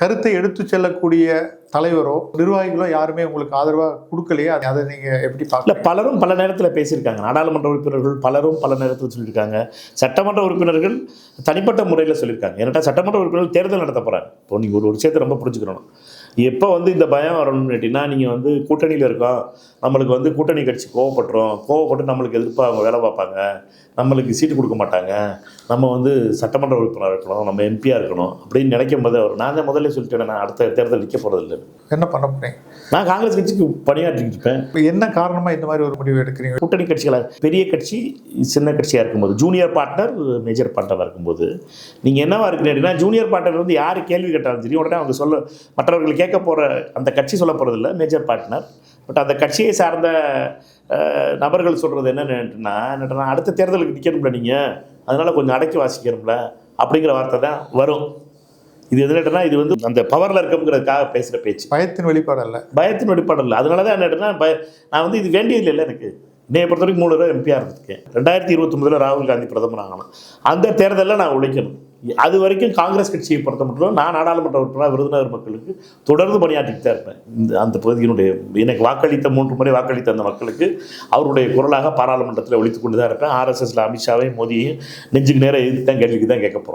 கருத்தை எடுத்து செல்லக்கூடிய தலைவரோ நிர்வாகிகளோ யாருமே உங்களுக்கு ஆதரவா கொடுக்கலையே, அதை நீங்க எப்படி பார்க்கல? பலரும் பல நேரத்தில் பேசியிருக்காங்க. நாடாளுமன்ற உறுப்பினர்கள் பலரும் பல நேரத்தில் சொல்லியிருக்காங்க. சட்டமன்ற உறுப்பினர்கள் தனிப்பட்ட முறையில் சொல்லியிருக்காங்க. ஏன்னா சட்டமன்ற உறுப்பினர்கள் தேர்தல் நடத்த போகிறாங்க. இப்போ நீங்கள் ஒரு விஷயத்தை ரொம்ப புரிஞ்சுக்கணும். எப்போ இந்த பயம் வரணும்னு கேட்டிங்கன்னா, நீங்கள் கூட்டணியில் இருக்கோம், நம்மளுக்கு கூட்டணி கட்சி கோவப்பட்டு நம்மளுக்கு எதிர்ப்பாக அவங்க வேலை பார்ப்பாங்க, நம்மளுக்கு சீட்டு கொடுக்க மாட்டாங்க, நம்ம சட்டமன்ற உறுப்பினர் இருக்கணும், நம்ம எம்பியாக இருக்கணும் அப்படின்னு நினைக்கும் போது நான் தான் முதல்ல சொல்லிட்டேன், நான் அடுத்த தேர்தல் நிற்க போகிறதில்லை. என்ன பண்ண போறீங்க? நான் காங்கிரஸ் கட்சிக்கு பணியாற்றிட்டு இருப்பேன். இப்போ என்ன காரணமாக இந்த மாதிரி ஒரு முடிவு எடுக்கிறீங்க? கூட்டணி கட்சிகளை பெரிய கட்சி சின்ன கட்சியாக இருக்கும்போது, ஜூனியர் பார்ட்னர் மேஜர் பார்ட்னராக இருக்கும்போது நீங்கள் என்னவா இருக்கிறீங்கன்னா, ஜூனியர் பார்ட்னர் யார் கேள்வி கேட்டாலும் சரி உடனே அவங்க மற்றவர்கள் கேட்க போகிற அந்த கட்சி சொல்ல போகிறதில்ல மேஜர் பார்ட்னர். பட் அந்த கட்சியை சார்ந்த நபர்கள் சொல்கிறது என்னென்னா அடுத்த தேர்தலுக்கு நிற்கணும்ல நீங்கள், அதனால் கொஞ்சம் அடக்கி வாசிக்கணும்ல அப்படிங்கிற வார்த்தை தான் வரும். இது என்னட்டுனா இது அந்த பவரில் இருக்கங்கிறதுக்காக பேசுகிற பேச்சு. பயத்தின் வெளிப்பாடு அல்ல. பயத்தின் வெளிப்பாடு இல்லை. அதனால தான் என்னட்டுனா நான் இது வேண்டியதில்லை. இல்லை, எனக்கு இன்னைய பொறுத்த வரைக்கும் 3 தடவை எம்பியாக இருந்திருக்கேன். 2029 ராகுல் காந்தி பிரதமர் ஆகணும். அந்த தேர்தலில் நான் உழைக்கணும். அது வரைக்கும் காங்கிரஸ் கட்சியை பொறுத்த மட்டும் நான் நாடாளுமன்ற உறுப்பினர் விருதுநகர் மக்களுக்கு தொடர்ந்து பணியாற்றிட்டு தான் இருப்பேன். அந்த பகுதியினுடைய எனக்கு வாக்களித்த 3 முறை வாக்களித்த அந்த மக்களுக்கு அவருடைய குரலாக பாராளுமன்றத்தில் ஒழித்து கொண்டு தான் இருப்பேன். RSSல அமித்ஷாவையும் மோடியையும் நெஞ்சுக்கு நேரம் எதிர்த்து தான் கேள்விக்கு தான் கேட்க போகிறோம்.